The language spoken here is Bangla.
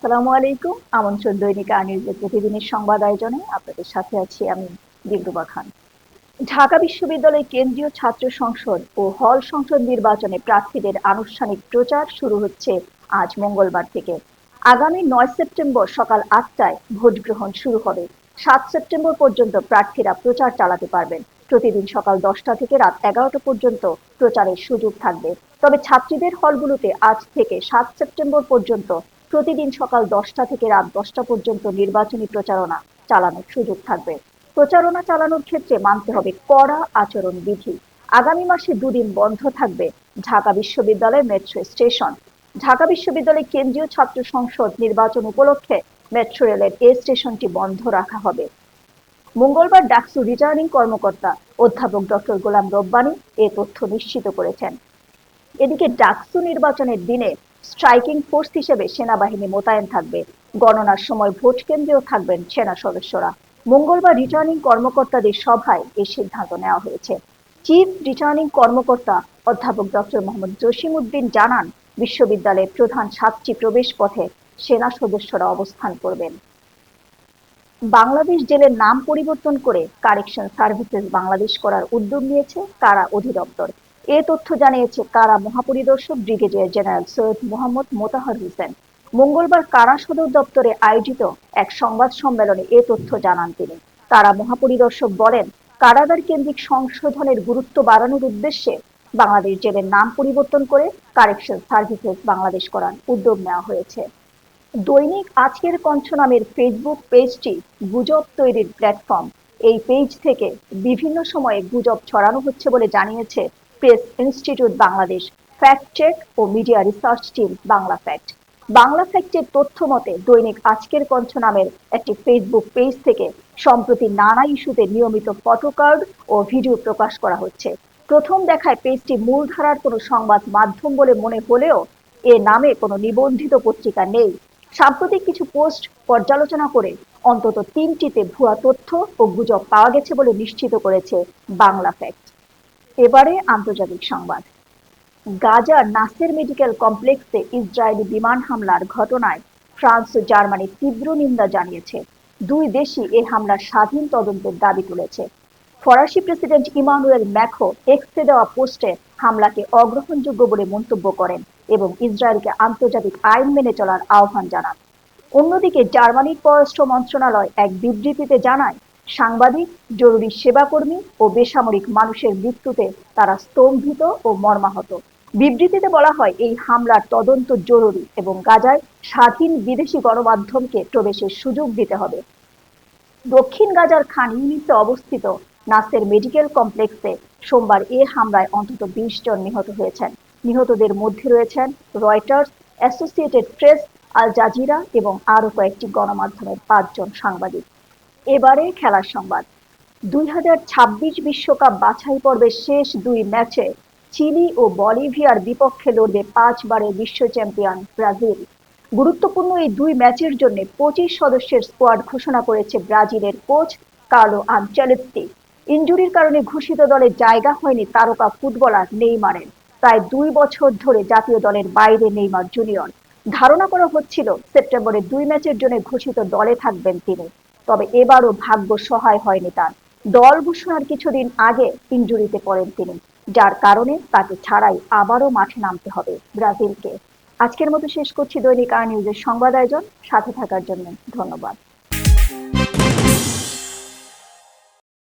আসসালামু আলাইকুম। আমন্ত্রণ দৈনিক নিউজের প্রতিদিনের সংবাদ আয়োজনে আপনাদের সাথে আছি আমি দিলরুবা খান। ঢাকা বিশ্ববিদ্যালয় কেন্দ্রীয় ছাত্র সংসদ ও হল সংসদ নির্বাচনে প্রার্থীদের আনুষ্ঠানিক প্রচার শুরু হচ্ছে আজ মঙ্গলবার থেকে। আগামী 9 সেপ্টেম্বর সকাল 8টায় ভোট গ্রহণ শুরু হবে। 7 সেপ্টেম্বর পর্যন্ত প্রার্থীরা প্রচার চালাতে পারবেন। প্রতিদিন সকাল 10টা থেকে রাত 11টা পর্যন্ত প্রচারের সুযোগ থাকবে। তবে ছাত্রীদের হলগুলোতে আজ থেকে 7 সেপ্টেম্বর পর্যন্ত প্রতিদিন সকাল 10টা থেকে রাত 10টা পর্যন্ত নির্বাচনী প্রচারণা চালানোর সুযোগ থাকবে। প্রচারণা চালানোর ক্ষেত্রে মানতে হবে কড়া আচরণ বিধি। আগামী মাসে দুদিন বন্ধ থাকবে ঢাকা বিশ্ববিদ্যালয় মেট্রো স্টেশন। ঢাকা বিশ্ববিদ্যালয় কেন্দ্রীয় ছাত্র সংসদ নির্বাচন উপলক্ষে মেট্রো রেলের এ স্টেশনটি বন্ধ রাখা হবে। মঙ্গলবার ডাকসু রিটার্নিং কর্মকর্তা অধ্যাপক ডক্টর গোলাম রব্বানী এ তথ্য নিশ্চিত করেছেন। এদিকে ডাকসু নির্বাচনের দিনে স্ট্রাইকিং ফোর্স হিসেবে সেনাবাহিনী মোতায়েন থাকবে। গণনার সময় ভোট কেন্দ্রেও থাকবেন সেনা সদস্যরা। মঙ্গলবার রিটার্নিং কর্মকর্তাদের সভায় এই সিদ্ধান্ত নেওয়া হয়েছে। চিফ রিটার্নিং কর্মকর্তা অধ্যাপক ডক্টর মোহাম্মদ জসিম উদ্দিন জানান, বিশ্ববিদ্যালয়ের প্রধান 7টি প্রবেশ পথে সেনা সদস্যরা অবস্থান করবেন। বাংলাদেশ জেলের নাম পরিবর্তন করে কারেকশন সার্ভিসেস বাংলাদেশ করার উদ্যোগ নিয়েছে কারা অধিদপ্তর। এ তথ্য জানিয়েছে কারা মহাপরিদর্শক ব্রিগেডিয়ার জেনারেল সৈয়দ মোহাম্মদ মোতাহার হোসেন। মঙ্গলবার কারা সদর দপ্তরে আয়োজিত এক সংবাদ সম্মেলনে এ তথ্য জানান তিনি। কারা মহাপরিদর্শক বলেন, কারাগার কেন্দ্রিক সংশোধনের গুরুত্ব বাড়ানোর উদ্দেশ্যে বাংলাদেশ জেলের নাম পরিবর্তন করে কারেকশন সার্ভিসেস বাংলাদেশ করার উদ্যোগ নেওয়া হয়েছে। দৈনিক আজকের কণ্ঠ নামের ফেসবুক পেজটি গুজব তৈরির প্ল্যাটফর্ম। এই পেজ থেকে বিভিন্ন সময়ে গুজব ছড়ানো হচ্ছে বলে জানিয়েছে press institute Bangladesh, fact check ও media research team Bangla fact. Bangla ফ্যাক্টের তথ্য মতে দৈনিক আজকের কণ্ঠ নামের একটি ফেসবুক পেজ থেকে সম্প্রতি নানা ইস্যুতে নিয়মিত ফটোকার্ড ও ভিডিও প্রকাশ করা হচ্ছে। প্রথম দেখায় পেজটি মূলধারার কোনো সংবাদ মাধ্যম বলে মনে হলেও এ নামে কোনো নিবন্ধিত পত্রিকা নেই। সাম্প্রতিক কিছু পোস্ট পর্যালোচনা করে অন্তত 3টিতে ভুয়া তথ্য ও গুজব পাওয়া গেছে বলে নিশ্চিত করেছে বাংলা ফ্যাক্ট। এবারে আন্তর্জাতিক সংবাদ। গাজার নাসের মেডিকেল কমপ্লেক্সে ইসরায়েলি বিমান হামলার ঘটনায় ফ্রান্স ও জার্মানি তীব্র নিন্দা জানিয়েছে। দুই দেশই এ হামলার স্বাধীন তদন্তের দাবি তুলেছে। ফরাসি প্রেসিডেন্ট ইমানুয়েল ম্যাখো এক্সে দেওয়া পোস্টে হামলাকে অগ্রহণযোগ্য বলে মন্তব্য করেন এবং ইসরায়েলকে আন্তর্জাতিক আইন মেনে চলার আহ্বান জানান। অন্যদিকে জার্মানির পররাষ্ট্র মন্ত্রণালয় এক বিবৃতিতে জানায়, সাংবাদিক, জরুরি সেবাকর্মী ও বেসামরিক মানুষের মৃত্যুতে তারা স্তম্ভিত ও মর্মাহত। বিবৃতিতে বলা হয়, এই হামলার তদন্ত জরুরি এবং গাজায় স্বাধীন বিদেশি গণমাধ্যমকে প্রবেশের সুযোগ দিতে হবে। দক্ষিণ গাজার খান ইউনিসে অবস্থিত নাসের মেডিকেল কমপ্লেক্সে সোমবার এ হামলায় অন্তত 20 জন নিহত হয়েছেন। নিহতদের মধ্যে রয়েছেন Reuters, Associated Press, Al Jazeera এবং আরো কয়েকটি গণমাধ্যমের 5 জন সাংবাদিক। এবারে খেলার সংবাদ। 2026 বিশ্বকাপ বাছাই পর্বের শেষ দুই ম্যাচে চিলি ও বলিভিয়ার বিপক্ষে লড়বে 5 বারের বিশ্ব চ্যাম্পিয়ন ব্রাজিল। গুরুত্বপূর্ণ এই দুই ম্যাচের জন্য 25 সদস্যের স্কোয়াড ঘোষণা করেছে ব্রাজিলের কোচ কার্লো আনচেলত্তি। ইনজুরির কারণে ঘোষিত দলে জায়গা হয়নি তারকা ফুটবলার নেইমারের। প্রায় 2 বছর ধরে জাতীয় দলের বাইরে নেইমার জুনিয়র। ধারণা করা হচ্ছিল সেপ্টেম্বরে 2 ম্যাচের জন্য ঘোষিত দলে থাকবেন তিনি। তবে এবারও ভাগ্য সহায় হয়নি তার। দল ঘোষণার কিছুদিন আগে ইনজুরিতে পড়েন তিনি, যার কারণে তাকে ছাড়াই আবারও মাঠে নামতে হবে ব্রাজিলকে। আজকের মতো শেষ করছি দৈনিক নিউজের সংবাদ আয়োজন। সাথে থাকার জন্য ধন্যবাদ।